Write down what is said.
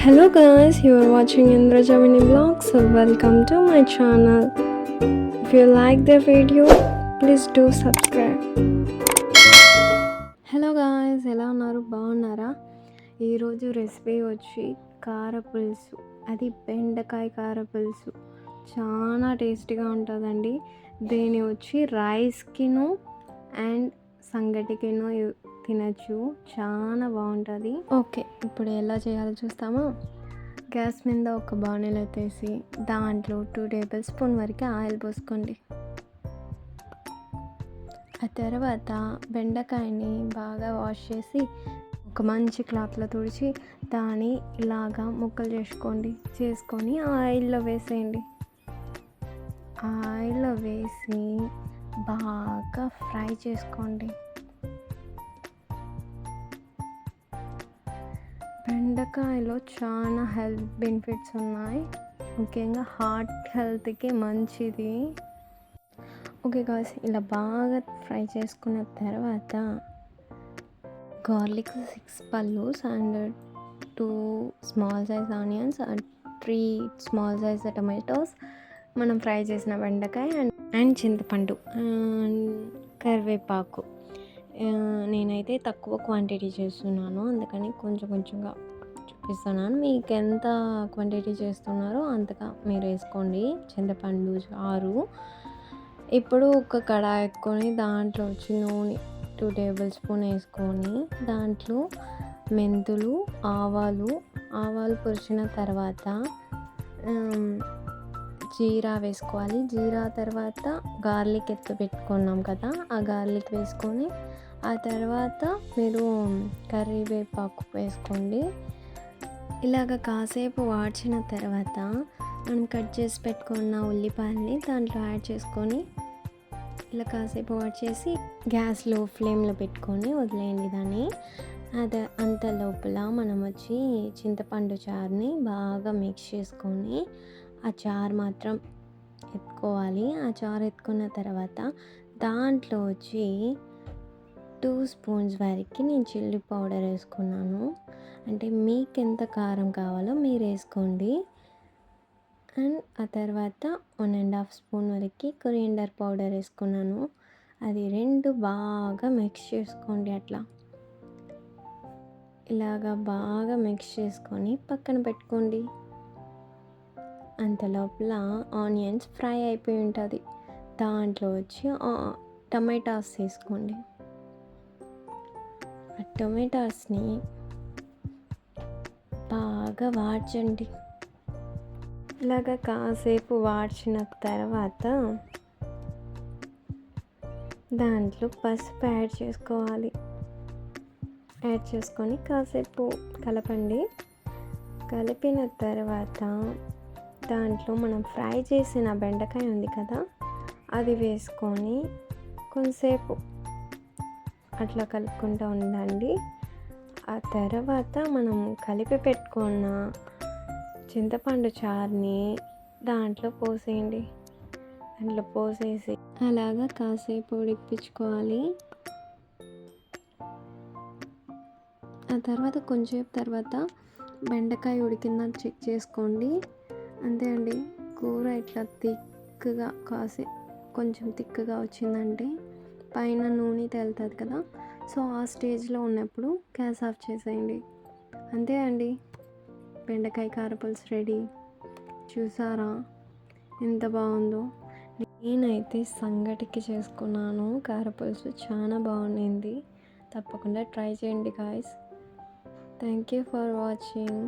Hello guys, you are watching Indrajamini Vlogs, so welcome to my channel. If you like the video, please do subscribe. Hello guys, ఎలా ఉన్నారు? బాగున్నారా? ఈరోజు recipe వచ్చి కారపులుసు. అది బెండకాయ కారపులుసు. చాలా టేస్టీగా ఉంటుందండి. దీని వచ్చి రైస్కిను అండ్ సంగటికిను తినచ్చు. చాలా బాగుంటుంది. ఓకే, ఇప్పుడు ఎలా చేయాలో చూస్తామా? గ్యాస్ మీద ఒక బాణీలో తీసి దాంట్లో 2 టేబుల్ స్పూన్ వరకు ఆయిల్ పోసుకోండి. ఆ తర్వాత బెండకాయని బాగా వాష్ చేసి ఒక మంచి క్లాత్లో తుడిచి దాన్ని ఇలాగా ముక్కలు చేసుకొని ఆయిల్లో వేసేయండి. ఆయిల్లో వేసి బాగా ఫ్రై చేసుకోండి. బెండకాయలో చాలా హెల్త్ బెనిఫిట్స్ ఉన్నాయి. ముఖ్యంగా హార్ట్ హెల్త్కి మంచిది. ఓకే గాయ్స్, ఇలా బాగా ఫ్రై చేసుకున్న తర్వాత గార్లిక్ 6 పల్లుస్ and 2 small size onions and 3 small size tomatoes, మనం ఫ్రై చేసిన బెండకాయ అండ్ చింతపండు అండ్ కరివేపాకు. నేనైతే తక్కువ క్వాంటిటీ చేస్తున్నాను, అందుకని కొంచెంగా చూపిస్తున్నాను. మీకు ఎంత క్వాంటిటీ చేస్తున్నారో అంతగా మీరు వేసుకోండి చింతపండు చారు. ఇప్పుడు ఒక కడాయి ఎత్తుకొని దాంట్లో వచ్చి నూనె 2 టేబుల్ స్పూన్ వేసుకొని దాంట్లో మెంతులు, ఆవాలు పొరిచిన తర్వాత జీరా వేసుకోవాలి. జీరా తర్వాత గార్లిక్ పెట్టుకున్నాం కదా, ఆ గార్లిక్ వేసుకొని ఆ తర్వాత మీరు కరివేపాకు వేసుకోండి. ఇలాగ కాసేపు వాడ్చిన తర్వాత మనం కట్ చేసి పెట్టుకున్న ఉల్లిపాయల్ని దాంట్లో యాడ్ చేసుకొని ఇలా కాసేపు వాడ్ చేసి గ్యాస్లో ఫ్లేమ్లో పెట్టుకొని వదిలేయండి దాన్ని. అంత లోపల మనం వచ్చి చింతపండు చారుని బాగా మిక్స్ చేసుకొని ఆ చారు మాత్రం ఎత్తుకోవాలి. ఆ చారు ఎత్తుకున్న తర్వాత దాంట్లో వచ్చి 2 స్పూన్స్ వరకు నేను చిల్లీ పౌడర్ వేసుకున్నాను. అంటే మీకు ఎంత కారం కావాలో మీరు వేసుకోండి. అండ్ ఆ తర్వాత 1.5 స్పూన్ వరకు కొరియండర్ పౌడర్ వేసుకున్నాను. అది 2 బాగా మిక్స్ చేసుకోండి. అట్లా ఇలాగా బాగా మిక్స్ చేసుకొని పక్కన పెట్టుకోండి. అంత లోపల ఆనియన్స్ ఫ్రై అయిపోయి ఉంటుంది. దాంట్లో వచ్చి టమాటాస్ వేసుకోండి. ఆ టొమాటోస్ని బాగా వాడ్చండి. ఇలాగా కాసేపు వాడ్చిన తర్వాత దాంట్లో పసుపు యాడ్ చేసుకోవాలి. యాడ్ చేసుకొని కాసేపు కలపండి. కలిపిన తర్వాత దాంట్లో మనం ఫ్రై చేసిన బెండకాయ ఉంది కదా, అది వేసుకొని కొంతసేపు అట్లా కలుపుకుంటూ ఉండండి. ఆ తర్వాత మనం కలిపి పెట్టుకున్న చింతపండు చారుని దాంట్లో పోసేయండి. దాంట్లో పోసేసి అలాగా కాసేపు ఉడికించుకోవాలి. ఆ తర్వాత కొంచెంసేపు తర్వాత బెండకాయ ఉడికిందని చెక్ చేసుకోండి. అంతే అండి, కూర ఇట్లా కొంచెం థిక్గా వచ్చిందంటే పైన నూనె తేలుతుంది కదా, సో ఆ స్టేజ్లో ఉన్నప్పుడు గ్యాస్ ఆఫ్ చేసేయండి. అంతే అండి, బెండకాయ కారపులుసు రెడీ. చూసారా ఎంత బాగుందో? నేనైతే సంగటికి చేసుకున్నాను కారపులుసు, చాలా బాగుండింది. తప్పకుండా ట్రై చేయండి guys. Thank you for watching.